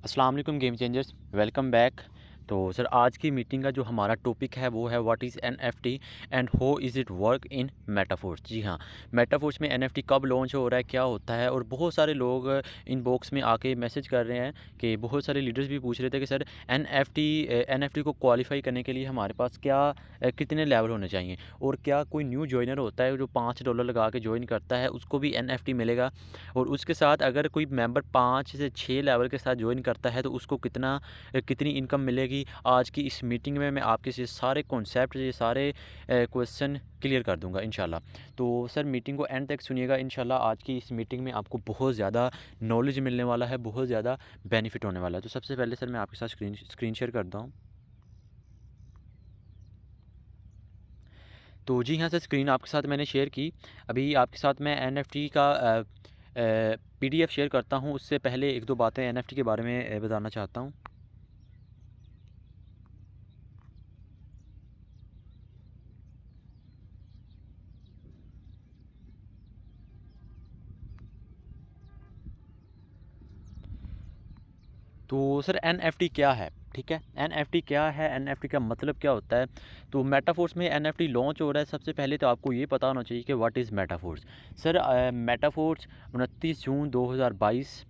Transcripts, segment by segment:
अस्सलाम वालेकुम game changers, welcome back. तो सर आज की मीटिंग का जो हमारा टॉपिक है वो है what is NFT and how is it work in Metaforce. जी हाँ, मेटाफोर्स में एनएफटी कब लॉन्च हो रहा है, क्या होता है। और बहुत सारे लोग इनबॉक्स में आके मैसेज कर रहे हैं कि बहुत सारे लीडर्स भी पूछ रहे थे कि सर एनएफटी को क्वालिफाई करने के लिए हमारे पास क्या कितने लेवल होने चाहिए, और क्या कोई न्यू जॉइनर होता है जो $5 लगा के ज्वाइन करता है उसको भी एनएफटी मिलेगा। और उसके साथ अगर कोई मेंबर 5 से 6 लेवल के साथ ज्वाइन करता है तो उसको कितनी इनकम मिलेगी। आज की इस मीटिंग में मैं आपके ये सारे कॉन्सेप्ट, ये सारे क्वेश्चन क्लियर कर दूंगा इंशाल्लाह। तो सर मीटिंग को एंड तक सुनिएगा इंशाल्लाह। आज की इस मीटिंग में आपको बहुत ज़्यादा नॉलेज मिलने वाला है, बहुत ज़्यादा बेनिफिट होने वाला है। तो सबसे पहले सर मैं आपके साथ स्क्रीन शेयर करता हूँ। तो जी हाँ सर, स्क्रीन आपके साथ मैंने शेयर की। अभी आपके साथ मैं एनएफटी का पीडीएफ शेयर करता हूँ। उससे पहले एक दो बातें एनएफटी के बारे में बताना चाहता हूँ। तो सर एनएफटी क्या है, ठीक है। एनएफटी क्या है, एनएफटी का मतलब क्या होता है। तो मेटाफोर्स में एनएफटी लॉन्च हो रहा है। सबसे पहले तो आपको ये पता होना चाहिए कि what is Metaforce. Sir Metaforce 29 जून 2022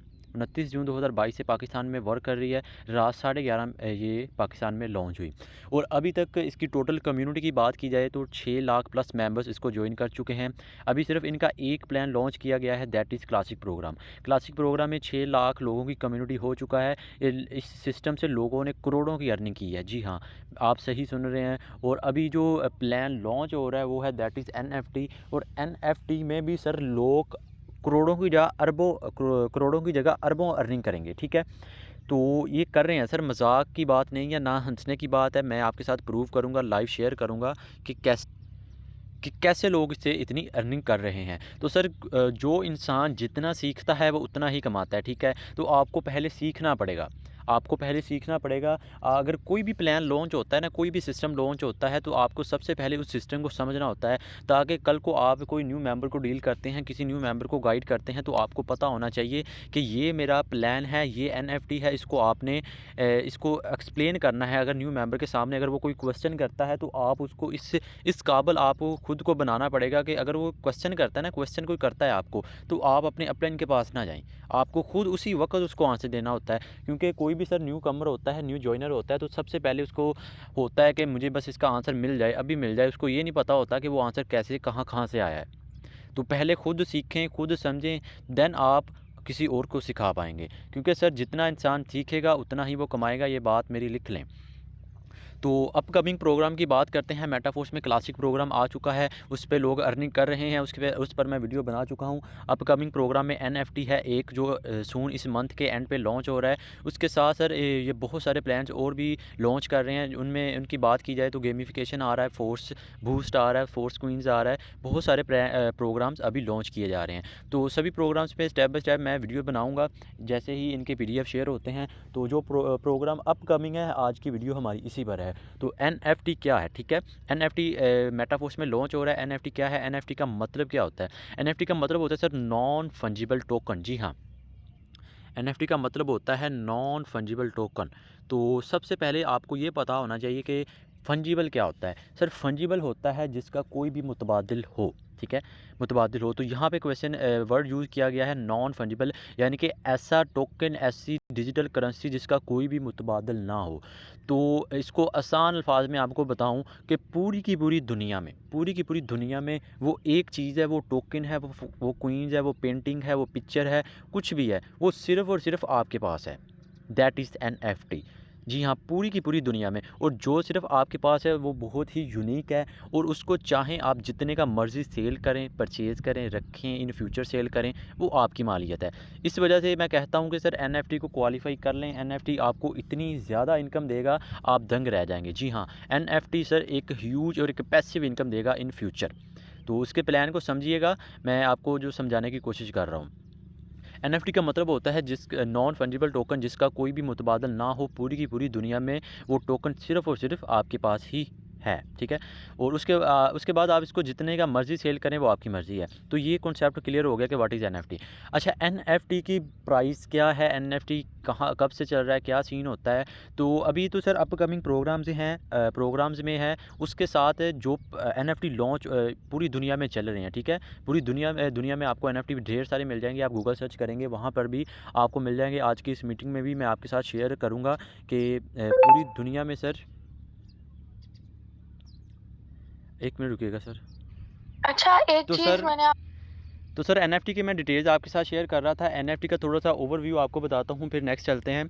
से पाकिस्तान में वर्क कर रही है। रात 11:30 ये पाकिस्तान में लॉन्च हुई। और अभी तक इसकी टोटल कम्युनिटी की बात की जाए तो 6 लाख प्लस मेंबर्स इसको ज्वाइन कर चुके हैं। अभी सिर्फ इनका एक प्लान लॉन्च किया गया है, that is classic program. Classic program में 6 लाख लोगों की कम्युनिटी हो चुका है। इस सिस्टम से लोगों ने करोड़ों की अर्निंग की है। जी हाँ, आप सही सुन रहे हैं। और अभी जो प्लान लॉन्च हो रहा है वो है दैट इज़ एनएफटी। और एनएफटी में भी सर लोग करोड़ों की जगह अरबों अर्निंग करेंगे, ठीक है। तो ये कर रहे हैं सर, मजाक की बात नहीं है ना, हंसने की बात है। मैं आपके साथ प्रूव करूंगा, लाइव शेयर करूंगा कि कैसे लोग इससे इतनी अर्निंग कर रहे हैं। तो सर जो इंसान जितना सीखता है वो उतना ही कमाता है, ठीक है। तो आपको पहले सीखना पड़ेगा, आपको पहले सीखना पड़ेगा। अगर कोई भी प्लान लॉन्च होता है ना, कोई भी सिस्टम लॉन्च होता है तो आपको सबसे पहले उस सिस्टम को समझना होता है, ताकि कल को आप कोई न्यू मेंबर को डील करते हैं, किसी न्यू मेंबर को गाइड करते हैं, तो आपको पता होना चाहिए कि ये मेरा प्लान है, ये एनएफटी है। इसको आपने इसको एक्सप्लेन करना है। अगर न्यू मेंबर के सामने अगर वो कोई क्वेश्चन करता है तो आप उसको इस काबिल आपको खुद को बनाना पड़ेगा कि अगर वो क्वेश्चन करता है ना, क्वेश्चन कोई करता है आपको, तो आप अपने अपलाइन के पास ना जाएं। आपको खुद उसी वक्त उसको आंसर देना होता है। क्योंकि कोई भी सर न्यू कमर होता है, न्यू जॉइनर होता है, तो सबसे पहले उसको होता है कि मुझे बस इसका आंसर मिल जाए, अभी मिल जाए। उसको ये नहीं पता होता कि वो आंसर कैसे कहाँ कहाँ से आया है। तो पहले खुद सीखें, खुद समझें, देन आप किसी और को सिखा पाएंगे। क्योंकि सर जितना इंसान सीखेगा उतना ही वो कमाएगा, ये बात मेरी लिख लें। तो अपकमिंग प्रोग्राम की बात करते हैं। मेटाफोर्स में क्लासिक प्रोग्राम आ चुका है, उस पर लोग अर्निंग कर रहे हैं, उस पर मैं वीडियो बना चुका हूँ। अपकमिंग प्रोग्राम में एनएफटी है एक, जो सून इस मंथ के एंड पे लॉन्च हो रहा है। उसके साथ सर ये बहुत सारे प्लान्स और भी लॉन्च कर रहे हैं। उनमें उनकी बात की जाए तो गेमिफिकेशन आ रहा है, फोर्स बूस्ट आ रहा है, फोर्स क्वींस आ रहा है। बहुत सारे प्रोग्राम्स अभी लॉन्च किए जा रहे हैं। तो सभी प्रोग्राम्स पे स्टेप बाय स्टेप मैं वीडियो बनाऊँगा जैसे ही इनके पीडीएफ शेयर होते हैं। तो जो प्रोग्राम अपकमिंग है, आज की वीडियो हमारी इसी पर है। तो एनएफटी क्या है, ठीक है। एनएफटी मेटाफोर्स में लॉन्च हो रहा है। एनएफटी क्या है, एनएफटी का मतलब क्या होता है। एनएफटी का मतलब होता है सर नॉन फंजिबल टोकन। जी हाँ, एनएफटी का मतलब होता है नॉन फंजिबल टोकन। तो सबसे पहले आपको ये पता होना चाहिए कि फंजिबल क्या होता है। सर फंजिबल होता है जिसका कोई भी मुतबादिल हो, ठीक है, मुतबादिल हो। तो यहाँ पे क्वेश्चन वर्ड यूज़ किया गया है नॉन फंजिबल, यानी कि ऐसा टोकन, ऐसी डिजिटल करेंसी जिसका कोई भी मुतबादिल ना हो। तो इसको आसान अल्फाज में आपको बताऊं कि पूरी की पूरी दुनिया में वो एक चीज़ है, वो टोकन है, वो क्वींस है, वो पेंटिंग है, वो पिक्चर है, कुछ भी है, वो सिर्फ़ और सिर्फ आपके पास है। That is NFT. जी हाँ, पूरी की पूरी दुनिया में। और जो सिर्फ़ आपके पास है वो बहुत ही यूनिक है, और उसको चाहें आप जितने का मर्ज़ी सेल करें, परचेज़ करें, रखें, इन फ्यूचर सेल करें, वो आपकी मालियत है। इस वजह से मैं कहता हूँ कि सर एनएफटी को क्वालिफ़ाई कर लें। एनएफटी आपको इतनी ज़्यादा इनकम देगा, आप दंग रह जाएंगे। जी हाँ, एनएफटी सर एक ह्यूज और एक पैसिव इनकम देगा इन फ्यूचर। तो उसके प्लान को समझिएगा, मैं आपको जो समझाने की कोशिश कर रहा हूँ। एनएफटी का मतलब होता है जिस नॉन फंजिबल टोकन, जिसका कोई भी मुतबादल ना हो पूरी की पूरी दुनिया में। वो टोकन सिर्फ़ और सिर्फ आपके पास ही है, ठीक है। और उसके बाद आप इसको जितने का मर्ज़ी सेल करें वो आपकी मर्ज़ी है। तो ये कॉन्सेप्ट क्लियर हो गया कि व्हाट इज़ एनएफटी। अच्छा, एनएफटी की प्राइस क्या है, एनएफटी कहाँ कब से चल रहा है, क्या सीन होता है? तो अभी तो सर अपकमिंग प्रोग्राम्स हैं, प्रोग्राम्स में है, उसके साथ जो एनएफटी लॉन्च पूरी दुनिया में चल रहे हैं, ठीक है। पूरी दुनिया में आपको एनएफटी ढेर सारे मिल जाएंगे, आप गूगल सर्च करेंगे वहाँ पर भी आपको मिल जाएंगे। आज की इस मीटिंग में भी मैं आपके साथ शेयर करूँगा कि पूरी दुनिया में सर, एक मिनट रुकिएगा सर। अच्छा, एक तो चीज़ सर मैंने तो सर एनएफटी की मैं डिटेल्स आपके साथ शेयर कर रहा था। एनएफटी का थोड़ा सा ओवरव्यू आपको बताता हूँ, फिर नेक्स्ट चलते हैं।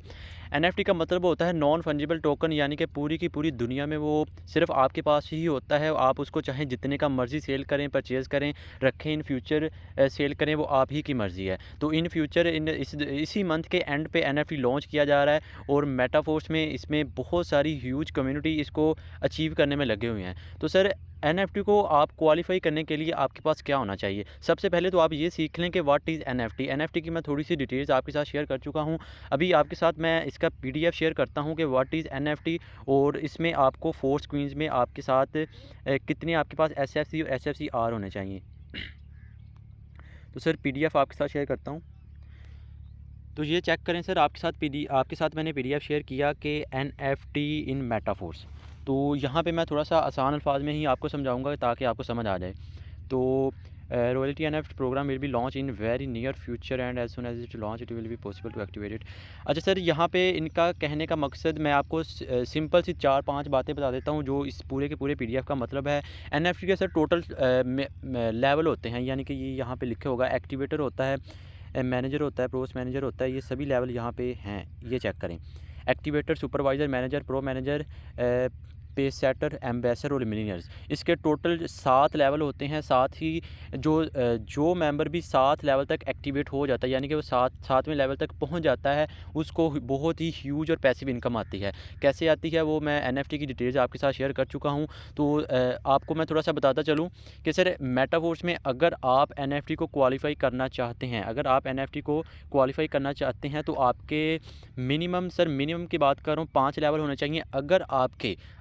एनएफटी का मतलब होता है नॉन फंजिबल टोकन, यानी कि पूरी की पूरी दुनिया में वो सिर्फ आपके पास ही होता है। आप उसको चाहे जितने का मर्ज़ी सेल करें, परचेज़ करें, रखें, इन फ्यूचर सेल करें, वो आप ही की मर्ज़ी है। तो इन फ्यूचर इसी मंथ के एंड पे एनएफटी लॉन्च किया जा रहा है और मेटाफोर्स में इसमें बहुत सारी ह्यूज कम्युनिटी इसको अचीव करने में लगे हुए हैं। तो सर एनएफटी को आप क्वालिफाई करने के लिए आपके पास क्या होना चाहिए? सबसे पहले तो आप ये सीख लें कि व्हाट इज़ एनएफटी। एनएफटी की मैं थोड़ी सी डिटेल्स आपके साथ शेयर कर चुका हूँ। अभी आपके साथ मैं इसका पीडीएफ शेयर करता हूँ कि व्हाट इज़ एनएफटी, और इसमें आपको 4 स्क्रीन्स में आपके साथ कितने आपके पास एसएफसी और एसएफसीआर होने चाहिए। तो सर पीडीएफ आपके साथ शेयर करता हूँ। तो ये चेक करें सर, आपके साथ मैंने पीडीएफ शेयर किया कि एनएफटी इन मेटाफोर्स। तो यहाँ पे मैं थोड़ा सा आसान अल्फाज में ही आपको समझाऊंगा ताकि आपको समझ आ जाए। तो royalty NFT program will be launch in very near future and as soon as it launch it will be possible to activate it. अच्छा सर, यहाँ पे इनका कहने का मकसद मैं आपको सिंपल सी 4-5 बातें बता देता हूँ जो इस पूरे के पूरे पीडीएफ का मतलब है। एनएफटी के सर टोटल लेवल होते हैं, यानी कि ये यहाँ पे लिखे होगा, एक्टिवेटर होता है, मैनेजर होता है, प्रोस मैनेजर होता है, ये सभी लेवल यहाँ पे हैं, ये चेक करें। Activator, supervisor, manager, pro manager, pace setter, ambassador और मिलियनर्स, इसके टोटल 7 लेवल होते हैं। साथ ही जो मेंबर भी 7 लेवल तक एक्टिवेट हो जाता है, यानी कि वो 7वें लेवल तक पहुंच जाता है, उसको बहुत ही ह्यूज और पैसिव इनकम आती है। कैसे आती है वो मैं एनएफटी की डिटेल्स आपके साथ शेयर कर चुका हूं। तो आपको मैं थोड़ा सा बताता चलूँ कि सर मेटावर्स में अगर आप एनएफटी को क्वालिफाई करना चाहते हैं, तो आपके मिनिमम की बात कर रहा हूँ 5 लेवल होने चाहिए।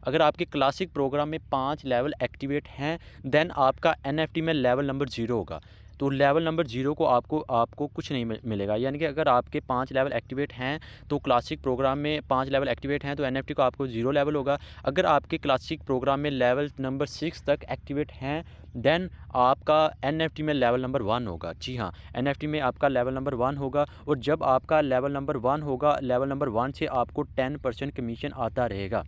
अगर आपके क्लासिक प्रोग्राम में 5 लेवल एक्टिवेट हैं, देन आपका एनएफटी में लेवल नंबर 0 होगा। तो लेवल नंबर 0 को आपको कुछ नहीं मिलेगा, यानी कि अगर आपके 5 लेवल एक्टिवेट हैं, तो क्लासिक प्रोग्राम में 5 लेवल एक्टिवेट हैं, तो एनएफटी को आपको 0 लेवल होगा। अगर आपके क्लासिक प्रोग्राम में लेवल नंबर 6 तक एक्टिवेट हैं, देन आपका एनएफटी में लेवल नंबर 1 होगा। जी हाँ, एनएफटी में आपका लेवल नंबर 1 होगा, और जब आपका लेवल नंबर 1 होगा, लेवल नंबर 1 से आपको 10% कमीशन आता रहेगा।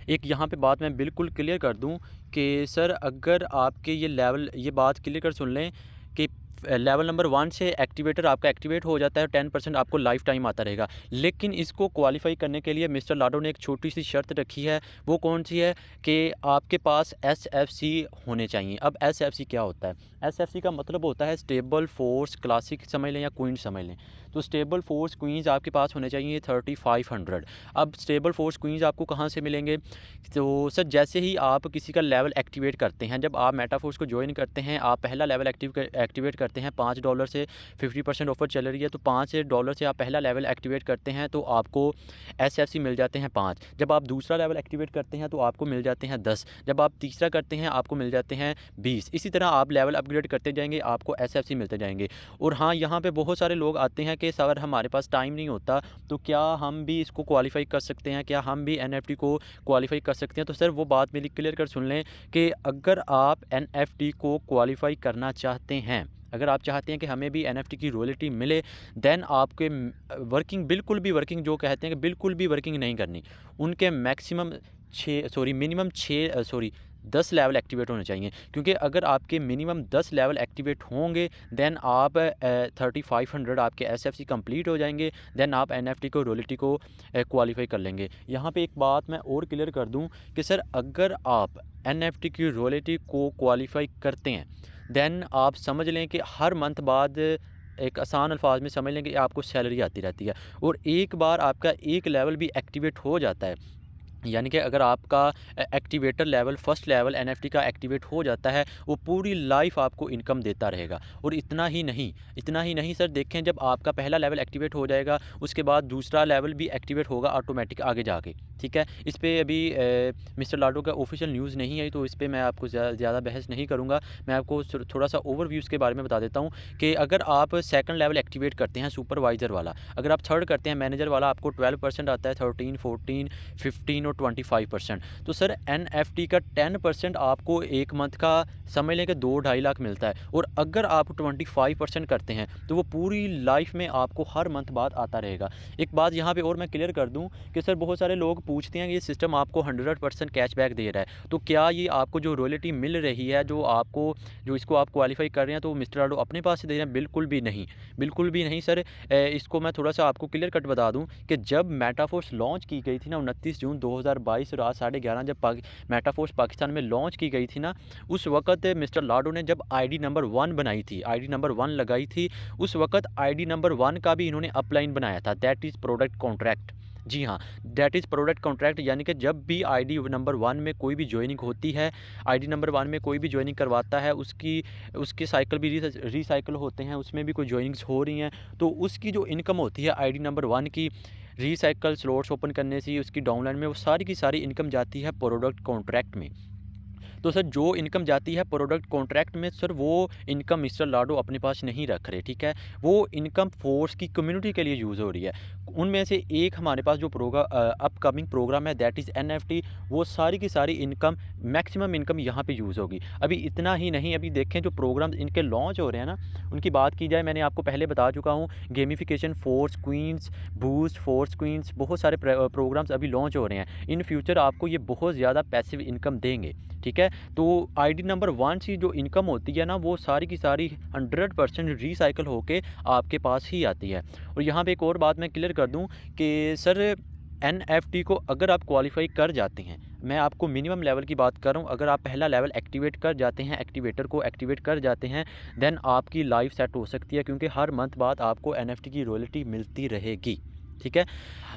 एक यहाँ पे बात मैं बिल्कुल क्लियर कर दूँ कि सर अगर आपके ये बात क्लियर कर सुन लें कि लेवल नंबर 1 से एक्टिवेटर आपका एक्टिवेट हो जाता है, 10% आपको लाइफ टाइम आता रहेगा। लेकिन इसको क्वालिफाई करने के लिए मिस्टर लाडो ने एक छोटी सी शर्त रखी है। वो कौन सी है कि आपके पास एसएफसी होने चाहिए। अब एसएफसी क्या होता है? एसएफसी का मतलब होता है स्टेबल फोर्स क्लासिक समझ लें या क्वीन समझ लें। तो स्टेबल फोर्स क्वींस आपके पास होने चाहिए 3500। अब स्टेबल फोर्स क्वींस आपको कहाँ से मिलेंगे? तो सर जैसे ही आप किसी का लेवल एक्टिवेट करते हैं, जब आप मेटाफोर्स को ज्वाइन करते हैं, आप पहला लेवल एक्टिवेट करते हैं $5 से 50% ऑफर चल रही है, तो $5 से आप पहला लेवल एक्टिवेट करते हैं तो आपको एसएफसी मिल जाते हैं 5। जब आप दूसरा लेवल एक्टिवेट करते हैं तो आपको मिल जाते हैं 10। जब आप तीसरा करते हैं आपको मिल जाते हैं 20। इसी तरह आप लेवल अपग्रेड करते जाएंगे, आपको एसएफसी मिलते जाएंगे। और हाँ, यहाँ पे बहुत सारे लोग आते हैं कि सर हमारे पास टाइम नहीं होता, तो क्या हम भी इसको क्वालिफाई कर सकते हैं, क्या हम भी एनएफटी को क्वालिफाई कर सकते हैं? तो सर वो बात मेरी क्लियर कर सुन लें कि अगर आप एनएफटी को क्वालिफाई करना चाहते हैं, अगर आप चाहते हैं कि हमें भी एनएफटी की रॉयल्टी मिले, देन आपके वर्किंग जो कहते हैं कि बिल्कुल भी वर्किंग नहीं करनी। उनके मिनिमम 10 लेवल एक्टिवेट होने चाहिए, क्योंकि अगर आपके मिनिमम 10 लेवल एक्टिवेट होंगे, देन आप 3500 आपके एसएफसी कंप्लीट हो जाएंगे, देन आप एनएफटी को रॉयल्टी को क्वालिफाई कर लेंगे। यहाँ पे एक बात मैं और क्लियर कर दूँ कि सर अगर आप एनएफटी की रॉयल्टी को क्वालिफाई करते हैं, देन आप समझ लें कि हर मंथ बाद, एक आसान अल्फाज में समझ लें कि आपको सैलरी आती रहती है। और एक बार आपका एक लेवल भी एक्टिवेट हो जाता है, यानी कि अगर आपका activator level first level NFT का एक्टिवेट हो जाता है, वो पूरी लाइफ आपको इनकम देता रहेगा। और इतना ही नहीं सर, देखें जब आपका पहला लेवल एक्टिवेट हो जाएगा, उसके बाद दूसरा लेवल भी एक्टिवेट होगा ऑटोमेटिक आगे जाके, ठीक है। इस पे अभी मिस्टर लाडो का ऑफिशियल न्यूज़ नहीं है, तो इस पे मैं आपको ज़्यादा बहस नहीं करूँगा। मैं आपको थोड़ा सा ओवरव्यू इसके बारे में बता देता हूँ कि अगर आप सेकंड लेवल एक्टिवेट करते हैं सुपरवाइज़र वाला, अगर आप थर्ड करते हैं मैनेजर वाला, आपको 12% आता है, 13, 14, 15 और 25%। तो सर एनएफटी का 10% आपको एक मंथ का समझ लें कि 2-2.5 लाख मिलता है। और अगर आप 25% करते हैं तो वो पूरी लाइफ में आपको हर मंथ बाद आता रहेगा। एक बात यहाँ पे और मैं क्लियर कर दूँ कि सर बहुत सारे लोग पूछते हैं कि ये सिस्टम आपको 100% कैशबैक दे रहा है, तो क्या ये आपको जो रॉयल्टी मिल रही है, जो इसको आप क्वालिफाई कर रहे हैं, तो मिस्टर लाडो अपने पास से दे रहे हैं? बिल्कुल भी नहीं, बिल्कुल भी नहीं सर। इसको मैं थोड़ा सा आपको क्लियर कट बता दूं कि जब मेटाफोर्स लॉन्च की गई थी ना 29 जून 2022 रात 11:30 जब मेटाफोर्स पाकिस्तान में लॉन्च की गई थी ना, उस वक्त मिस्टर लाडो ने जब आईडी नंबर 1 बनाई थी, आईडी नंबर 1 लगाई थी, उस वक्त आईडी नंबर 1 का भी इन्होंने अपलाइन बनाया था, दैट इज़ प्रोडक्ट कॉन्ट्रैक्ट। जी हाँ, दैट इज़ प्रोडक्ट कॉन्ट्रैक्ट। यानी कि जब भी आईडी नंबर 1 में कोई भी ज्वाइनिंग होती है, आईडी नंबर 1 में कोई भी ज्वाइनिंग करवाता है, उसके साइकिल भी रीसाइकिल होते हैं, उसमें भी कोई ज्वाइनिंग्स हो रही हैं, तो उसकी जो इनकम होती है आईडी नंबर 1 की, रीसाइकिल स्लॉट्स ओपन करने से उसकी डाउनलाइन में, वो सारी की सारी इनकम जाती है प्रोडक्ट कॉन्ट्रैक्ट में। तो सर जो इनकम जाती है प्रोडक्ट कॉन्ट्रैक्ट में, सर वो इनकम मिस्टर लाडो अपने पास नहीं रख रहे, ठीक है। वो इनकम फोर्स की कम्युनिटी के लिए यूज़ हो रही है। उनमें से एक हमारे पास जो अपकमिंग प्रोग्राम है, दैट इज़ एनएफटी, वो सारी की सारी इनकम, मैक्सिमम इनकम यहाँ पे यूज़ होगी। अभी इतना ही नहीं, अभी देखें जो प्रोग्राम इनके लॉन्च हो रहे हैं ना, उनकी बात की जाए, मैंने आपको पहले बता चुका हूँ, gamification force queens, boost force queens, बहुत सारे प्रोग्राम्स अभी लॉन्च हो रहे हैं। इन फ्यूचर आपको ये बहुत ज़्यादा पैसिव इनकम देंगे, ठीक है। तो आईडी नंबर 1 से जो इनकम होती है ना, वो सारी की सारी 100% रिसाइकिल होके आपके पास ही आती है। और यहाँ पे एक और बात मैं क्लियर कर दूँ कि सर एनएफटी को अगर आप क्वालिफाई कर जाते हैं, मैं आपको मिनिमम लेवल की बात कर रहा हूँ, अगर आप पहला लेवल एक्टिवेट कर जाते हैं, एक्टिवेटर को एक्टिवेट कर जाते हैं, देन आपकी लाइफ सेट हो सकती है, क्योंकि हर मंथ बाद आपको एनएफटी की रॉयल्टी मिलती रहेगी, ठीक है।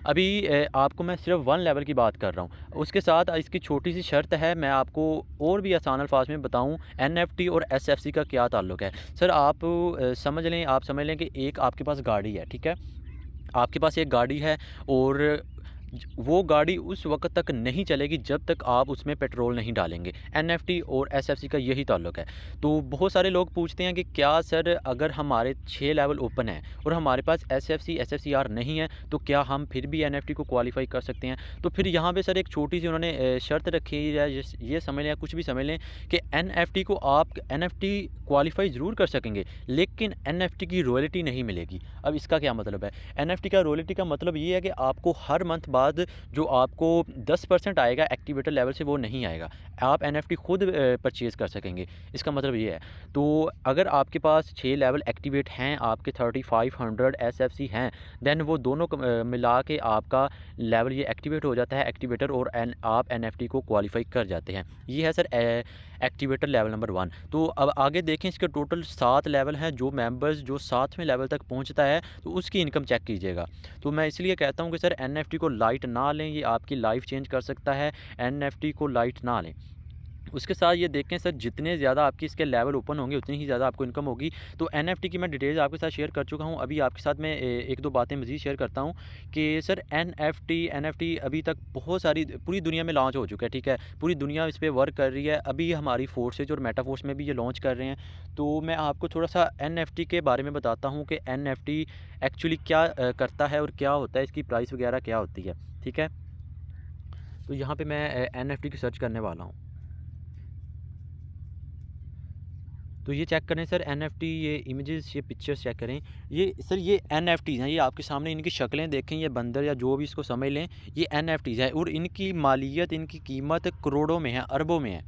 अभी आपको मैं सिर्फ 1 लेवल की बात कर रहा हूँ। उसके साथ इसकी छोटी सी शर्त है, मैं आपको और भी आसान अल्फाज में बताऊँ एनएफटी और एसएफसी का क्या ताल्लुक है। सर आप समझ लें कि एक आपके पास गाड़ी है, ठीक है। आपके पास एक गाड़ी है, और वो गाड़ी उस वक्त तक नहीं चलेगी जब तक आप उसमें पेट्रोल नहीं डालेंगे। एनएफटी और एसएफसी का यही ताल्लुक है। तो बहुत सारे लोग पूछते हैं कि क्या सर अगर हमारे 6 लेवल ओपन हैं और हमारे पास एसएफसी एसएफसीआर नहीं है, तो क्या हम फिर भी एनएफटी को क्वालिफाई कर सकते हैं? तो फिर यहाँ पे सर एक छोटी सी उन्होंने शर्त रखी है, ये समझ लें या कुछ भी समझ लें कि एनएफटी को आप एनएफटी क्वालिफाई ज़रूर कर सकेंगे, लेकिन एनएफटी की रॉयल्टी नहीं मिलेगी। अब इसका क्या मतलब है? एनएफटी का रॉयल्टी का मतलब ये है कि आपको हर मंथ बाद जो आपको 10% आएगा एक्टिवेटर लेवल से, वो नहीं आएगा। आप एनएफटी खुद परचेज़ कर सकेंगे, इसका मतलब ये है। तो अगर आपके पास 6 लेवल एक्टिवेट हैं, आपके 3500 एसएफसी हैं, देन वो दोनों मिला के आपका लेवल ये एक्टिवेट हो जाता है एक्टिवेटर, और आप एनएफटी को क्वालिफाई कर जाते हैं। ये है सर एक्टिवेटर लेवल नंबर 1। तो अब आगे देखें, इसके टोटल 7 लेवल हैं। जो मेंबर्स जो 7वें लेवल तक पहुंचता है, तो उसकी इनकम चेक कीजिएगा। तो मैं इसलिए कहता हूं कि सर एनएफटी को लाइट ना लें, ये आपकी लाइफ चेंज कर सकता है। एनएफटी को लाइट ना लें। उसके साथ ये देखें सर, जितने ज़्यादा आपकी इसके लेवल ओपन होंगे, उतनी ही ज़्यादा आपको इनकम होगी। तो एनएफटी की मैं डिटेल्स आपके साथ शेयर कर चुका हूँ। अभी आपके साथ मैं एक दो बातें मज़ीद शेयर करता हूँ कि सर एनएफटी अभी तक बहुत सारी पूरी दुनिया में लॉन्च हो चुका है, ठीक है। पूरी दुनिया इस पर वर्क कर रही है। अभी हमारी फोर्सेज और मेटाफोर्स में भी ये लॉन्च कर रहे हैं। तो मैं आपको थोड़ा सा एनएफटी के बारे में बताता हूँ कि एनएफटी एक्चुअली क्या करता है और क्या होता है, इसकी प्राइस वगैरह क्या होती है, ठीक है। तो यहाँ पर मैं एनएफटी की सर्च करने वाला हूँ। तो ये चेक करें सर, एनएफटी, ये इमेजेस, ये पिक्चर्स चेक करें। ये सर ये एनएफटीज़ हैं, ये आपके सामने इनकी शक्लें देखें, ये बंदर या जो भी इसको समझ लें, ये एनएफटीज़ हैं। और इनकी मालियत, इनकी कीमत करोड़ों में है, अरबों में है,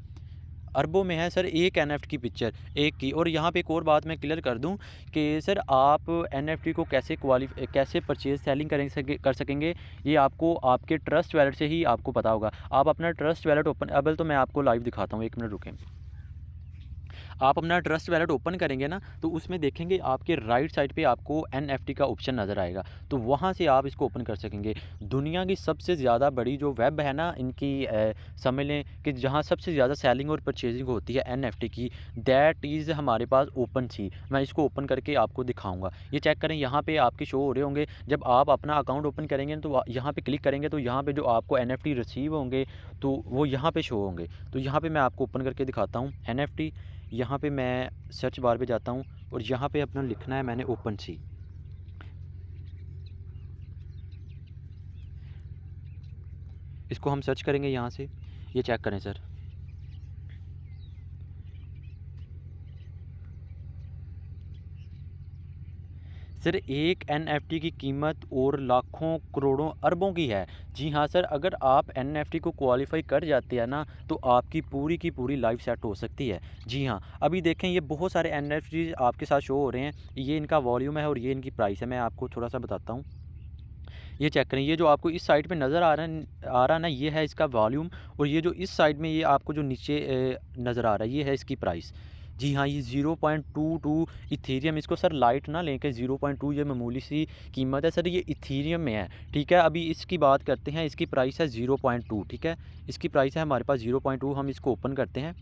अरबों में है सर एक एनएफटी की पिक्चर एक की। और यहाँ पे एक और बात मैं क्लियर कर दूँ कि सर आप एनएफटी को कैसे परचेज सेलिंग कर सकेंगे, ये आपको आपके ट्रस्ट वैलेट से ही आपको पता होगा। आप अपना ट्रस्ट वैलेट ओपन, अब तो मैं आपको लाइव दिखाता हूँ, 1 मिनट रुकें। आप अपना ट्रस्ट वैलेट ओपन करेंगे ना, तो उसमें देखेंगे आपके राइट साइड पे आपको एनएफटी का ऑप्शन नज़र आएगा, तो वहाँ से आप इसको ओपन कर सकेंगे। दुनिया की सबसे ज़्यादा बड़ी जो वेब है ना इनकी, समझ लें कि जहाँ सबसे ज़्यादा सेलिंग और परचेजिंग होती है एनएफटी की, दैट इज़ हमारे पास ओपन सी। मैं इसको ओपन करके आपको दिखाऊंगा। ये चेक करें, यहाँ पे आपके शो हो रहे होंगे। जब आप अपना अकाउंट ओपन करेंगे तो यहाँ पे क्लिक करेंगे तो यहाँ पे जो आपको एनएफटी रिसीव होंगे तो वो यहाँ पे शो होंगे। तो यहाँ पे मैं आपको ओपन करके दिखाता हूँ एनएफटी। यहाँ पे मैं सर्च बार पे जाता हूँ और यहाँ पे अपना लिखना है मैंने ओपन सी। इसको हम सर्च करेंगे यहाँ से। ये चेक करें सर, सर एक एनएफटी की कीमत और लाखों करोड़ों अरबों की है। जी हाँ सर, अगर आप एनएफटी को क्वालिफाई कर जाते हैं ना तो आपकी पूरी की पूरी लाइफ सेट हो सकती है। जी हाँ, अभी देखें ये बहुत सारे एनएफटी आपके साथ शो हो रहे हैं। ये इनका वॉल्यूम है और ये इनकी प्राइस है। मैं आपको थोड़ा सा बताता हूँ। ये चेक करें, ये जो आपको इस साइड पे नज़र आ रहा ना, ये है इसका वॉल्यूम। और ये जो इस साइड में ये आपको जो नीचे नज़र आ रहा है, ये है इसकी प्राइस। जी हाँ, ये 0.22 इथेरियम। इसको सर लाइट ना लेके 0.2 ये मामूली सी कीमत है सर, ये इथेरियम में है। ठीक है, अभी इसकी बात करते हैं। इसकी प्राइस है 0.2। ठीक है, इसकी प्राइस है हमारे पास 0.2। हम इसको ओपन करते हैं।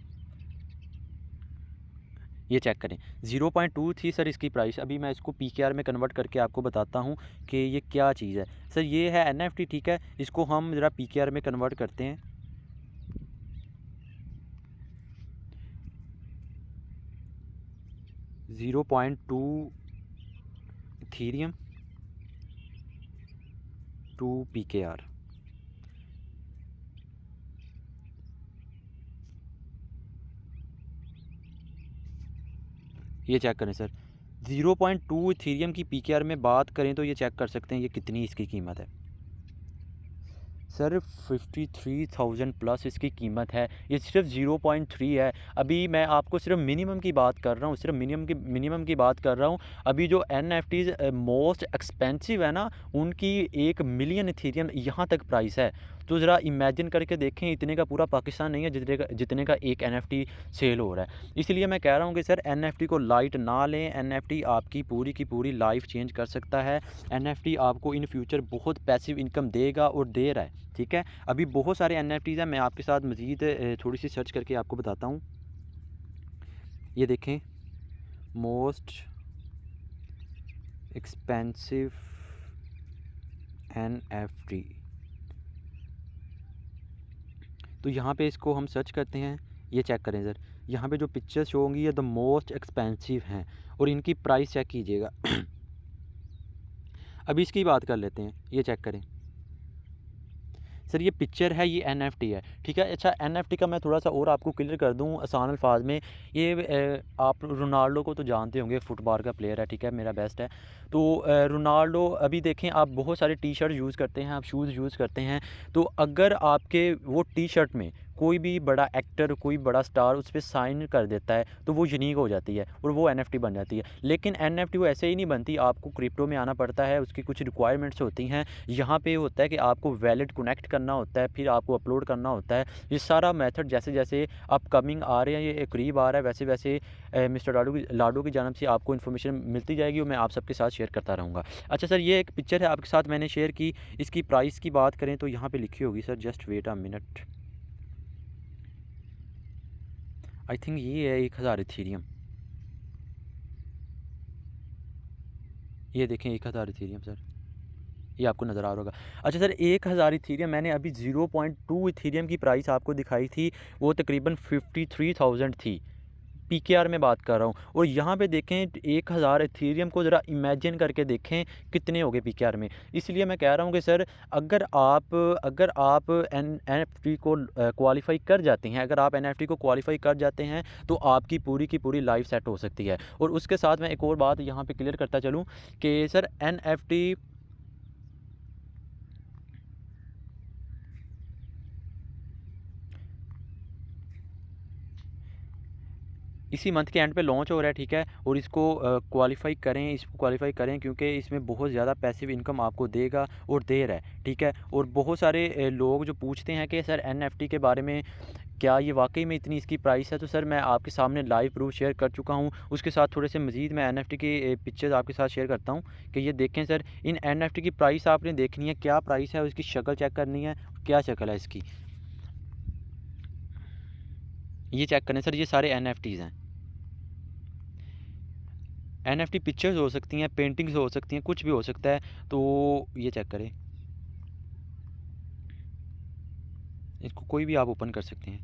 ये चेक करें, 0.2 थी सर इसकी प्राइस। अभी मैं इसको पीकेआर में कन्वर्ट करके आपको बताता हूँ कि ये क्या चीज़ है। सर ये है एनएफटी। ठीक है, इसको हम ज़रा पीकेआर में कन्वर्ट करते हैं। .2 इथेरियम टू पीकेआर। ये चेक करें सर, 0.2 इथेरियम की पीकेआर में बात करें तो ये चेक कर सकते हैं ये कितनी इसकी कीमत है। सर 53,000 प्लस इसकी कीमत है। ये सिर्फ 0.3 है। अभी मैं आपको सिर्फ मिनिमम की बात कर रहा हूँ, सिर्फ मिनिमम की बात कर रहा हूँ। अभी जो एनएफटीज़ मोस्ट एक्सपेंसिव है ना, उनकी 1 मिलियन इथेरियम यहाँ तक प्राइस है। तो ज़रा इमेजिन करके देखें, इतने का पूरा पाकिस्तान नहीं है जितने का एक एनएफटी सेल हो रहा है। इसलिए मैं कह रहा हूँ कि सर एनएफटी को लाइट ना लें। एनएफटी आपकी पूरी की पूरी लाइफ चेंज कर सकता है। एनएफटी आपको इन फ्यूचर बहुत पैसिव इनकम देगा और दे रहा है। ठीक है, अभी बहुत सारे एनएफटीज़ हैं। मैं आपके साथ मज़ीद थोड़ी सी सर्च करके आपको बताता हूँ। ये देखें, मोस्ट एक्सपेंसिव एनएफटी। तो यहाँ पे इसको हम सर्च करते हैं। ये चेक करें सर, यहाँ पे जो पिक्चर्स शो होंगी ये द मोस्ट एक्सपेंसिव हैं और इनकी प्राइस चेक कीजिएगा। अभी इसकी बात कर लेते हैं। ये चेक करें सर, ये पिक्चर है, ये एनएफटी है। ठीक है, अच्छा एनएफटी का मैं थोड़ा सा और आपको क्लियर कर दूं आसान अल्फाज में। ये आप रोनाल्डो को तो जानते होंगे, फुटबॉल का प्लेयर है। ठीक है, मेरा बेस्ट है। तो रोनाल्डो, अभी देखें आप बहुत सारे टी शर्ट यूज़ करते हैं, आप शूज़ यूज़ करते हैं। तो अगर आपके वो टी शर्ट में कोई भी बड़ा एक्टर, कोई बड़ा स्टार उस पर साइन कर देता है तो वो यूनिक हो जाती है और वो एनएफटी बन जाती है। लेकिन एनएफटी वो ऐसे ही नहीं बनती, आपको क्रिप्टो में आना पड़ता है। उसकी कुछ रिक्वायरमेंट्स होती हैं। यहाँ पे होता है कि आपको वैलेट कनेक्ट करना होता है, फिर आपको अपलोड करना होता है। ये सारा मेथड जैसे जैसे अपकमिंग आ रहे हैं, ये करीब आ रहा है, वैसे वैसे मिस्टर लाडो की जानब से आपको इन्फॉर्मेशन मिलती जाएगी और मैं आप सबके साथ शेयर करता रहूँगा। अच्छा सर, ये एक पिक्चर है आपके साथ मैंने शेयर की। इसकी प्राइस की बात करें तो यहाँ पर लिखी होगी sir, just wait a minute. I think ये है 1000 इथेरियम। ये देखें 1000 इथेरियम सर, ये आपको नज़र आ रहा होगा। अच्छा सर, 1000 इथेरियम मैंने अभी 0.2 इथेरियम की प्राइस आपको दिखाई थी, वो तकरीबन 53,000 थी। पीकेआर में बात कर रहा हूँ। और यहाँ पे देखें 1000 इथेरियम को ज़रा इमेजिन करके देखें कितने हो गए पीकेआर में। इसलिए मैं कह रहा हूँ कि सर अगर आप एनएफटी को क्वालिफाई कर जाते हैं, अगर आप एनएफटी को क्वालिफाई कर जाते हैं तो आपकी पूरी की पूरी लाइफ सेट हो सकती है। और उसके साथ मैं एक और बात यहाँ पे क्लियर करता चलूँ कि सर एनएफटी इसी मंथ के एंड पे लॉन्च हो रहा है। ठीक है, और इसको क्वालिफाई करें क्योंकि इसमें बहुत ज़्यादा पैसिव इनकम आपको देगा और दे रहा है। ठीक है, और बहुत सारे लोग जो पूछते हैं कि सर एनएफटी के बारे में क्या ये वाक़ई में इतनी इसकी प्राइस है? तो सर मैं आपके सामने लाइव प्रूफ़ शेयर कर चुका हूँ। उसके साथ थोड़े से मज़ीद मैं एनएफटी के पिक्चर्स आपके साथ शेयर करता हूँ कि ये देखें सर, इन एनएफटी की प्राइस आपने देखनी है, क्या प्राइस है, उसकी शक्ल चेक करनी है, क्या शक्ल है इसकी। ये चेक करें सर, ये सारे एनएफटीज़ हैं। एनएफटी पिक्चर्स हो सकती हैं, पेंटिंग्स हो सकती हैं, कुछ भी हो सकता है। तो ये चेक करें, इसको कोई भी आप ओपन कर सकते हैं,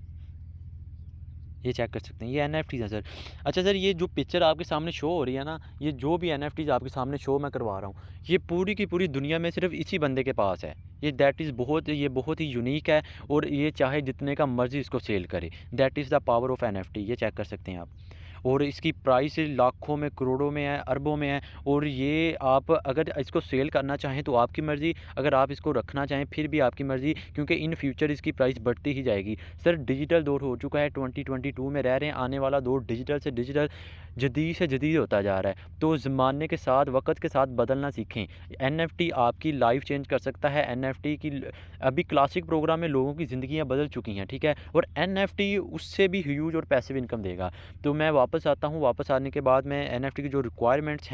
ये चेक कर सकते हैं, ये एनएफटीज़ हैं सर। अच्छा सर, ये जो पिक्चर आपके सामने शो हो रही है ना, ये जो भी एनएफटीज़ आपके सामने शो मैं करवा रहा हूँ, ये पूरी की पूरी दुनिया में सिर्फ इसी बंदे के पास है। ये बहुत ही यूनिक है, और ये चाहे जितने का मर्ज़ी इसको सेल करे। That is the power of NFT, ये चेक कर सकते हैं आप। और इसकी प्राइस लाखों में, करोड़ों में है, अरबों में है। और ये आप अगर इसको सेल करना चाहें तो आपकी मर्ज़ी, अगर आप इसको रखना चाहें फिर भी आपकी मर्ज़ी, क्योंकि इन फ्यूचर इसकी प्राइस बढ़ती ही जाएगी। सर डिजिटल दौर हो चुका है, 2022 में रह रहे हैं, आने वाला दौर डिजिटल से डिजिटल, जदीद से जदीद होता जा रहा है। तो ज़माने के साथ, वक़्त के साथ बदलना सीखें। एनएफटी आपकी लाइफ़ चेंज कर सकता है। एनएफटी की अभी क्लासिक प्रोग्राम में लोगों की ज़िंदगियाँ बदल चुकी हैं, ठीक है? और एनएफटी उससे भी ह्यूज और पैसिव इनकम देगा। तो मैं वापस आता हूँ, वापस आने के बाद मैं एनएफटी की जो रिक्वायरमेंट्स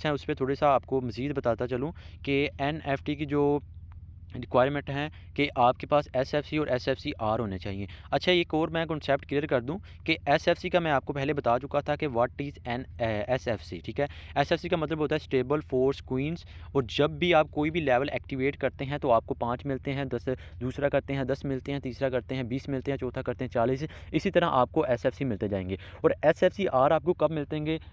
हैं उस पे थोड़ा सा आपको मज़ीद बताता चलूँ कि एनएफटी की जो रिक्वायरमेंट हैं कि आपके पास एसएफसी और एसएफसी-आर होने चाहिए। अच्छा, एक और मैं कॉन्सेप्ट क्लियर कर दूं कि एसएफसी का मैं आपको पहले बता चुका था कि व्हाट इज़ एन एसएफसी, ठीक है? एसएफसी का मतलब होता है स्टेबल फोर्स क्वींस। और जब भी आप कोई भी लेवल एक्टिवेट करते हैं तो आपको 5 मिलते हैं, 10 दूसरा करते हैं 10 मिलते हैं, तीसरा करते हैं 20 मिलते हैं, चौथा करते हैं 40, इसी तरह आपको एसएफसी मिलते जाएंगे। और एसएफसी-आर आपको कब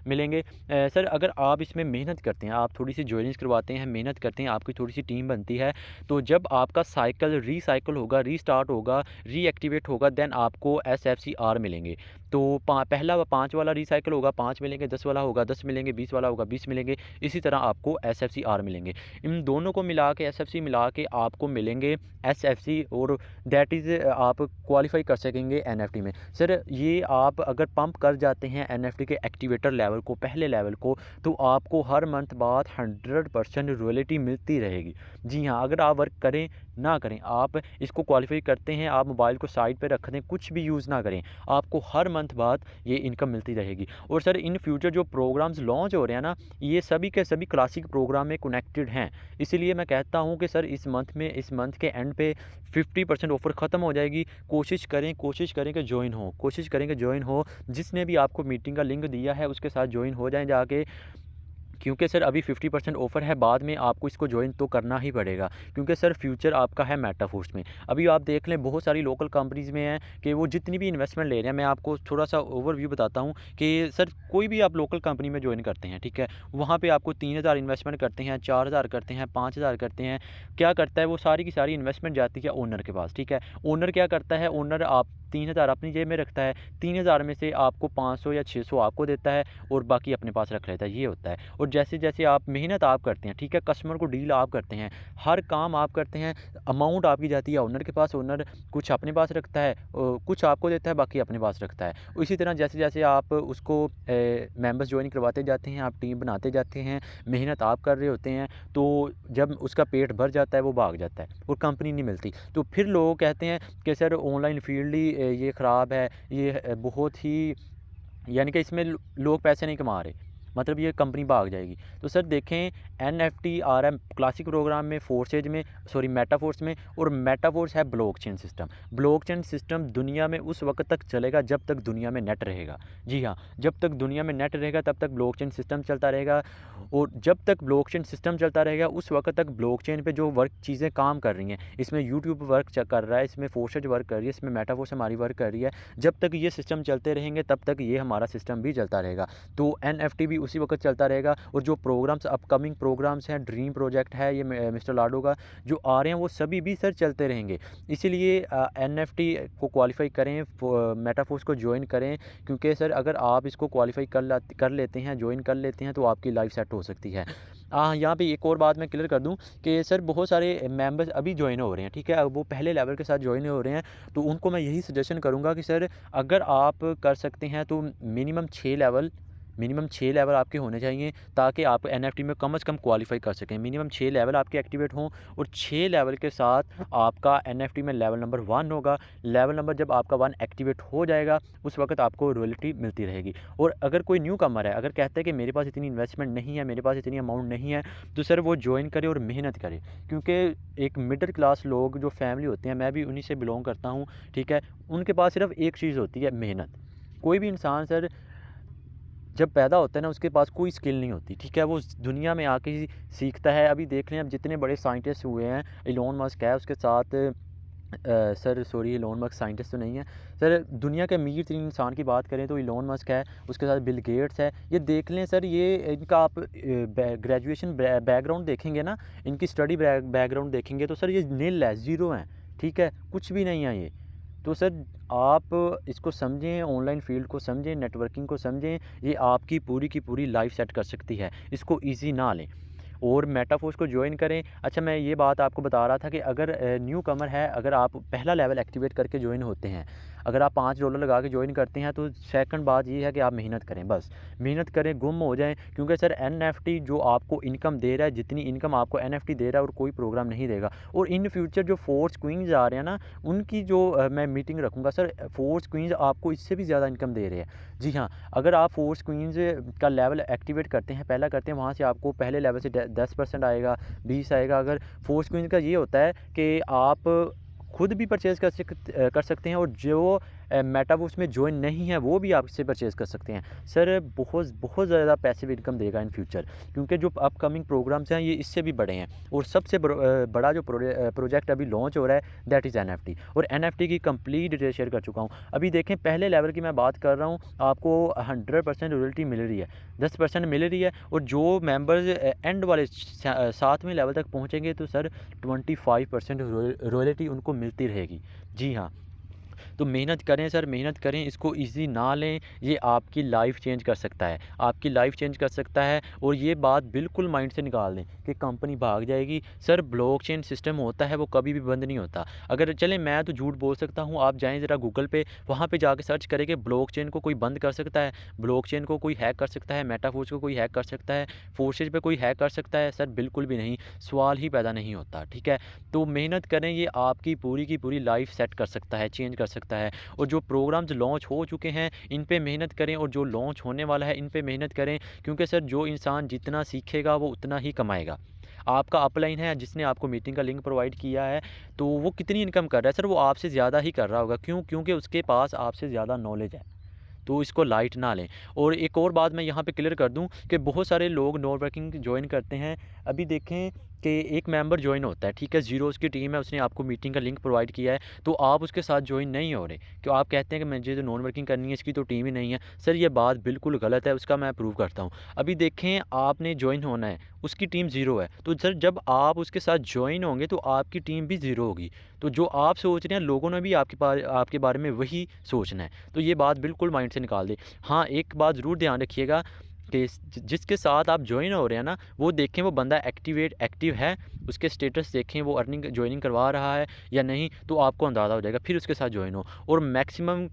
मिलेंगे? सर अगर आप इसमें मेहनत करते हैं, आप थोड़ी सी ज्वाइनिंग्स करवाते हैं, मेहनत करते हैं, आपकी थोड़ी सी टीम बनती है, तो जब आपका साइकिल रीसाइकिल होगा, रीस्टार्ट होगा, रीएक्टिवेट होगा, देन आपको एसएफसी-आर मिलेंगे। तो पहला 5 वाला रीसाइकिल होगा, 5 मिलेंगे, 10 वाला होगा, 10 मिलेंगे, 20 वाला होगा, 20 मिलेंगे, इसी तरह आपको एसएफसी-आर मिलेंगे। इन दोनों को मिला के, एसएफसी मिला के आपको मिलेंगे एसएफसी, और दैट इज़ आप क्वालिफाई कर सकेंगे एनएफटी में। सर ये आप अगर पंप कर जाते हैं एनएफटी के एक्टिवेटर लेवल को, पहले लेवल को, तो आपको हर मंथ बाद 100% रॉयल्टी मिलती रहेगी। जी हाँ, अगर आप वर्क करें ना करें, आप इसको क्वालिफाई करते हैं, आप मोबाइल को साइड पे रख दें, कुछ भी यूज़ ना करें, आपको हर मंथ बाद ये इनकम मिलती रहेगी। और सर इन फ्यूचर जो प्रोग्राम्स लॉन्च हो रहे हैं ना, ये सभी के सभी क्लासिक प्रोग्राम में कनेक्टेड हैं। इसीलिए मैं कहता हूँ कि सर इस मंथ के एंड पे 50% ऑफ़र ख़त्म हो जाएगी। कोशिश करें कि ज्वाइन हो। जिसने भी आपको मीटिंग का लिंक दिया है उसके साथ ज्वाइन हो जाएं जाके, क्योंकि सर अभी 50% ऑफ़र है, बाद में आपको इसको ज्वाइन तो करना ही पड़ेगा, क्योंकि सर फ्यूचर आपका है मेटाफोर्स में। अभी आप देख लें, बहुत सारी लोकल कंपनीज़ में हैं कि वो जितनी भी इन्वेस्टमेंट ले रहे हैं, मैं आपको थोड़ा सा ओवरव्यू बताता हूँ कि सर कोई भी आप लोकल कंपनी में ज्वाइन करते हैं, ठीक है? वहाँ पे आपको 3000 इन्वेस्टमेंट करते हैं, 4000 करते हैं, 5000 करते हैं। क्या करता है वो, सारी की सारी इन्वेस्टमेंट जाती है ओनर के पास, ठीक है? ओनर क्या करता है, ओनर आप 3000 अपनी जेब में रखता है, 3000 में से आपको 500 या 600 आपको देता है, और बाकी अपने पास रख लेता है, ये होता है। और जैसे-जैसे आप मेहनत आप करते हैं, ठीक है, कस्टमर को डील आप करते हैं, हर काम आप करते हैं, अमाउंट आपकी जाती है ओनर के पास, ओनर कुछ अपने पास रखता है, कुछ आपको देता है, बाकी अपने पास रखता है। इसी तरह जैसे-जैसे आप उसको मेंबर्स जॉइन करवाते जाते हैं, आप टीम बनाते जाते हैं, मेहनत आप कर रहे होते हैं, तो जब उसका पेट भर जाता है वो भाग जाता है और कंपनी नहीं मिलती। तो फिर लोग कहते हैं कि सर ऑनलाइन फील्ड ही ये ख़राब है, ये बहुत ही, यानी कि इसमें लोग पैसे नहीं कमा रहे, मतलब ये कंपनी भाग जाएगी। तो सर देखें, एनएफटी आ रहा है क्लासिक प्रोग्राम में, मेटाफोर्स में, और मेटाफोर्स है ब्लॉकचेन सिस्टम। ब्लॉकचेन सिस्टम दुनिया में उस वक्त तक चलेगा जब तक दुनिया में नेट रहेगा। जी हाँ, जब तक दुनिया में नेट रहेगा तब तक ब्लॉकचेन सिस्टम चलता रहेगा। और जब तक ब्लॉकचेन सिस्टम चलता रहेगा उस वक्त तक ब्लॉकचेन पे जो वर्क चीज़ें काम कर रही हैं, इसमें यूट्यूब वर्क कर रहा है, इसमें फोर्सेज वर्क कर रही है, इसमें मेटाफोर्स हमारी वर्क कर रही है, जब तक ये सिस्टम चलते रहेंगे तब तक ये हमारा सिस्टम भी चलता रहेगा। तो एनएफटी भी उसी वक्त चलता रहेगा। और जो प्रोग्राम्स, अपकमिंग प्रोग्राम्स हैं, ड्रीम प्रोजेक्ट है ये मिस्टर लाडो का, जो आ रहे हैं वो सभी भी सर चलते रहेंगे। इसीलिए एनएफटी को क्वालिफाई करें, मेटाफोर्स को ज्वाइन करें, क्योंकि सर अगर आप इसको क्वालिफाई कर लेते हैं, ज्वाइन कर लेते हैं, तो आपकी लाइफ सेट हो सकती है। यहाँ पे एक और बात मैं क्लियर कर दूं कि सर बहुत सारे मेंबर्स अभी ज्वाइन हो रहे हैं, ठीक है, वो पहले लेवल के साथ ज्वाइन हो रहे हैं, तो उनको मैं यही सजेशन करूँगा कि सर अगर आप कर सकते हैं तो मिनिमम 6 लेवल आपके होने चाहिए ताकि आप एनएफटी में कम से कम क्वालिफाई कर सकें। मिनिमम 6 लेवल आपके एक्टिवेट हों और 6 लेवल के साथ आपका एनएफटी में लेवल नंबर 1 होगा। लेवल नंबर जब आपका 1 एक्टिवेट हो जाएगा उस वक्त आपको रॉयल्टी मिलती रहेगी। और अगर कोई न्यू कमर है, अगर कहते हैं कि मेरे पास इतनी इन्वेस्टमेंट नहीं है, मेरे पास इतनी अमाउंट नहीं है, तो सर वो ज्वाइन करे और मेहनत करे। क्योंकि एक मिडिल क्लास लोग जो फैमिली होते हैं, मैं भी उन्हीं से बिलोंग करता हूँ, ठीक है, उनके पास सिर्फ एक चीज़ होती है, मेहनत। कोई भी इंसान सर जब पैदा होता है ना, उसके पास कोई स्किल नहीं होती, ठीक है, वो दुनिया में आके ही सीखता है। अभी देख लें, अब जितने बड़े साइंटिस्ट हुए हैं, इलोन मस्क है, उसके साथ sir sorry Elon Musk scientist तो नहीं है सर, दुनिया के अमीर तीन इंसान की बात करें तो इलोन मस्क है, उसके साथ बिल गेट्स है। ये देख लें सर, ये इनका आप ग्रेजुएशन बैकग्राउंड देखेंगे ना, इनकी स्टडी बैकग्राउंड देखेंगे तो सर ये नील है, ज़ीरो हैं, ठीक है, कुछ भी नहीं है ये। तो सर आप इसको समझें, ऑनलाइन फील्ड को समझें, नेटवर्किंग को समझें, ये आपकी पूरी की पूरी लाइफ सेट कर सकती है, इसको ईजी ना लें और मेटाफोर्स को ज्वाइन करें। अच्छा, मैं ये बात आपको बता रहा था कि अगर न्यू कमर है, अगर आप पहला लेवल एक्टिवेट करके ज्वाइन होते हैं, अगर आप $5 लगा के ज्वाइन करते हैं, तो सेकंड बात ये है कि आप मेहनत करें, बस मेहनत करें, गुम हो जाएं। क्योंकि सर एनएफटी जो आपको इनकम दे रहा है, जितनी इनकम आपको एनएफटी दे रहा है और कोई प्रोग्राम नहीं देगा। और इन फ्यूचर जो फोर्स क्वींस आ रहे हैं ना, उनकी जो मैं मीटिंग रखूँगा सर, फोर्स क्वींस आपको इससे भी ज़्यादा इनकम दे रहे हैं। जी हाँ, अगर आप फोर्स क्वींस का लेवल एक्टिवेट करते हैं, पहला करते हैं, वहाँ से आपको पहले लेवल से 10% आएगा, 20 आएगा। अगर फोर्स क्वींस का ये होता है कि आप खुद भी परचेज़ कर सकते हैं और जो मेटावर्स में ज्वाइन नहीं है वो भी आपसे परचेज़ कर सकते हैं। सर बहुत बहुत ज़्यादा पैसिव इनकम देगा इन फ्यूचर, क्योंकि जो अपकमिंग प्रोग्राम्स हैं ये इससे भी बड़े हैं। और सबसे बड़ा जो प्रोजेक्ट अभी लॉन्च हो रहा है दैट इज़ एनएफटी। और एनएफटी की कंप्लीट डिटेल शेयर कर चुका हूँ। अभी देखें, पहले लेवल की मैं बात कर रहा हूँ, आपको 100% रॉयल्टी मिल रही है, 10% मिल रही है। और जो मेंबर्स एंड वाले 7वें लेवल तक पहुँचेंगे तो सर 25% रॉयल्टी उनको मिलती रहेगी। जी हाँ, तो मेहनत करें सर, मेहनत करें, इसको ईज़ी ना लें, ये आपकी लाइफ चेंज कर सकता है, आपकी लाइफ चेंज कर सकता है। और ये बात बिल्कुल माइंड से निकाल दें कि कंपनी भाग जाएगी। सर ब्लॉकचेन सिस्टम होता है, वो कभी भी बंद नहीं होता। अगर चलें, मैं तो झूठ बोल सकता हूँ, आप जाएँ ज़रा गूगल पे, वहाँ पे जाके सर्च करें कि ब्लॉकचेन को कोई बंद कर सकता है, ब्लॉकचेन को कोई हैक कर सकता है, मेटाफोर्स को कोई हैक कर सकता है, फोर्सेज पे कोई हैक कर सकता है? सर बिल्कुल भी नहीं, सवाल ही पैदा नहीं होता, ठीक है। तो मेहनत करें, ये आपकी पूरी की पूरी लाइफ सेट कर सकता है, चेंज कर सकता है। और जो प्रोग्राम्स लॉन्च हो चुके हैं इन पे मेहनत करें, और जो लॉन्च होने वाला है इन पे मेहनत करें। क्योंकि सर जो इंसान जितना सीखेगा वो उतना ही कमाएगा। आपका अपलाइन है जिसने आपको मीटिंग का लिंक प्रोवाइड किया है, तो वो कितनी इनकम कर रहा है? सर वो आपसे ज़्यादा ही कर रहा होगा। क्यों? क्योंकि उसके पास आपसे ज़्यादा नॉलेज है। तो इसको लाइट ना लें। और एक और बात मैं यहाँ पे क्लियर कर दूँ कि बहुत सारे लोग नेटवर्किंग ज्वाइन करते हैं। अभी देखें कि एक मेंबर ज्वाइन होता है, ठीक है, ज़ीरो उसकी टीम है, उसने आपको मीटिंग का लिंक प्रोवाइड किया है, तो आप उसके साथ ज्वाइन नहीं हो रहे, क्यों? आप कहते हैं कि मुझे तो नॉन वर्किंग करनी है, इसकी तो टीम ही नहीं है। सर ये बात बिल्कुल गलत है, उसका मैं प्रूव करता हूँ। अभी देखें, आपने ज्वाइन होना है, उसकी टीम ज़ीरो है, तो सर जब आप उसके साथ ज्वाइन होंगे तो आपकी टीम भी ज़ीरो होगी। तो जो आप सोच रहे हैं, लोगों ने भी आपके बारे में वही सोचना है। तो ये बात बिल्कुल माइंड से निकाल दें। हाँ, एक बात ज़रूर ध्यान रखिएगा कि जिसके साथ आप ज्वाइन हो रहे हैं ना, वो देखें वो बंदा एक्टिव है, उसके स्टेटस देखें, वो अर्निंग ज्वाइनिंग करवा रहा है या नहीं, तो आपको अंदाज़ा हो जाएगा, फिर उसके साथ ज्वाइन हो। और मैक्सिमम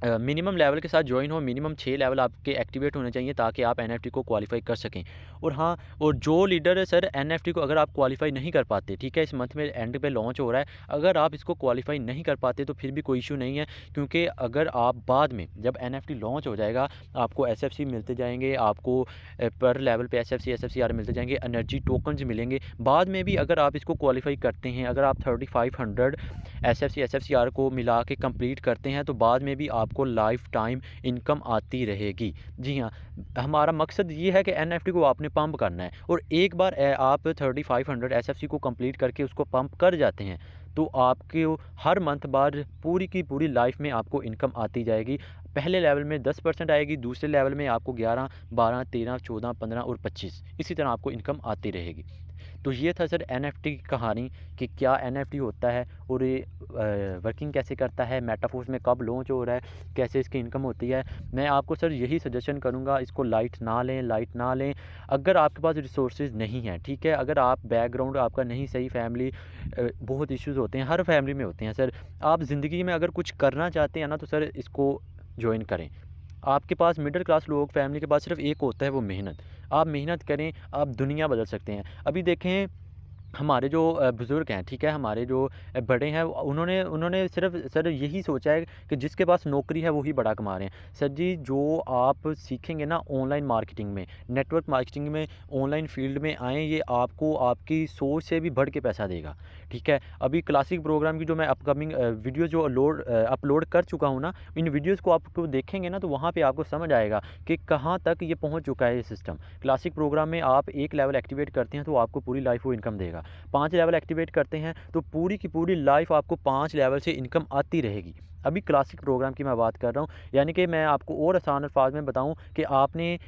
मिनिमम लेवल के साथ ज्वाइन हो, मिनिमम 6 लेवल आपके एक्टिवेट होने चाहिए ताकि आप एनएफटी को क्वालिफाई कर सकें। और हाँ, और जो लीडर है सर एनएफटी को, अगर आप क्वालिफाई नहीं कर पाते, ठीक है, इस मंथ में एंड पे लॉन्च हो रहा है, अगर आप इसको क्वालिफाई नहीं कर पाते तो फिर भी कोई इशू नहीं है। क्योंकि अगर आप बाद में जब एनएफटी लॉन्च हो जाएगा, आपको एसएफसी मिलते जाएंगे, आपको पर लेवल पे एसएफसीआर मिलते जाएंगे, एनर्जी टोकन्स मिलेंगे। बाद में भी अगर आप इसको क्वालिफाई करते हैं, अगर आप 3500 एसएफसीआर को मिला के कंप्लीट करते हैं, तो बाद में भी आपको लाइफ टाइम इनकम आती रहेगी। जी हाँ, हमारा मकसद ये है कि एनएफटी को आपने पंप करना है। और एक बार आप 3500 एसएफसी को कंप्लीट करके उसको पंप कर जाते हैं, तो आपके हर मंथ बाद पूरी की पूरी लाइफ में आपको इनकम आती जाएगी। पहले लेवल में 10% आएगी, दूसरे लेवल में आपको 11, 12, 13, 14, 15 और 25 इसी तरह आपको इनकम आती रहेगी। तो ये था सर एनएफटी की कहानी कि क्या एनएफटी होता है और ये वर्किंग कैसे करता है, मेटाफोर्स में कब लॉन्च हो रहा है, कैसे इसकी इनकम होती है। मैं आपको सर यही सजेशन करूँगा, इसको लाइट ना लें। अगर आपके पास रिसोर्सेज नहीं हैं, ठीक है, अगर आप बैकग्राउंड आपका नहीं सही, फैमिली बहुत इश्यूज़ होते हैं, हर फैमिली में होते हैं सर। आप ज़िंदगी में अगर कुछ करना चाहते हैं ना, तो सर इसको ज्वाइन करें। आपके पास मिडिल क्लास लोग फैमिली के पास सिर्फ एक होता है, वो मेहनत। आप मेहनत करें, आप दुनिया बदल सकते हैं। अभी देखें हमारे जो बुज़ुर्ग हैं, ठीक है, हमारे जो बड़े हैं, उन्होंने उन्होंने सिर्फ सर यही सोचा है कि जिसके पास नौकरी है वही बड़ा कमा रहे हैं। सर जी, जो आप सीखेंगे ना ऑनलाइन मार्केटिंग में, नेटवर्क मार्केटिंग में, ऑनलाइन फील्ड में आएँ, ये आपको आपकी सोच से भी बढ़ के पैसा देगा, ठीक है। अभी क्लासिक प्रोग्राम की जो मैं अपकमिंग वीडियो जो अपलोड कर चुका हूँ ना, इन वीडियोज़ को आपको देखेंगे ना, तो वहाँ पे आपको समझ आएगा कि कहाँ तक ये पहुँच चुका है ये सिस्टम। क्लासिक प्रोग्राम में आप एक लेवल एक्टिवेट करते हैं तो आपको पूरी लाइफ वो इनकम देगा। 5 लेवल एक्टिवेट करते हैं तो पूरी की पूरी लाइफ आपको 5 लेवल से इनकम आती रहेगी। अभी क्लासिक प्रोग्राम की मैं बात कर रहा हूँ, यानी कि मैं आपको और आसान अल्फाज में बताऊँ कि आपने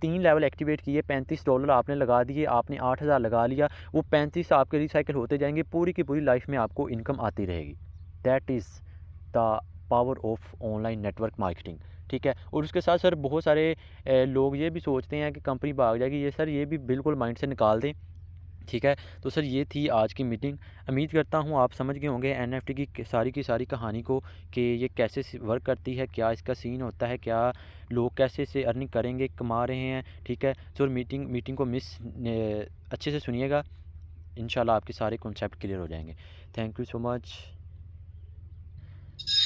3 लेवल एक्टिवेट किए, $35 आपने लगा दिए, आपने 8,000 लगा लिया, वो 35 आपके रिसाइकिल होते जाएंगे, पूरी की पूरी लाइफ में आपको इनकम आती रहेगी। That is the power of online network marketing, ठीक है। और उसके साथ सर बहुत सारे लोग ये भी सोचते हैं कि कंपनी भाग जाएगी, ये सर ये भी बिल्कुल माइंड से निकाल दें, ठीक है। तो सर ये थी आज की मीटिंग। उम्मीद करता हूँ आप समझ गए होंगे एनएफटी की सारी कहानी को, कि ये कैसे वर्क करती है, क्या इसका सीन होता है, क्या लोग कैसे इसे अर्निंग करेंगे, कमा रहे हैं, ठीक है। सर मीटिंग को अच्छे से सुनिएगा, इंशाल्लाह आपके सारे कॉन्सेप्ट क्लियर हो जाएंगे। Thank you so much.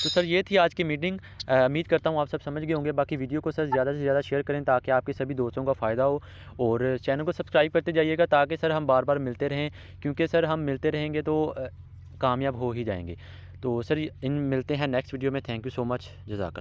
तो सर ये थी आज की मीटिंग। उम्मीद करता हूँ आप सब समझ गए होंगे। बाकी वीडियो को सर ज़्यादा से ज़्यादा शेयर करें ताकि आपके सभी दोस्तों का फ़ायदा हो, और चैनल को सब्सक्राइब करते जाइएगा ताकि सर हम बार बार मिलते रहें, क्योंकि सर हम मिलते रहेंगे तो कामयाब हो ही जाएंगे। तो सर इन मिलते हैं नेक्स्ट वीडियो में। Thank you so much. जज़ाकल्लाह।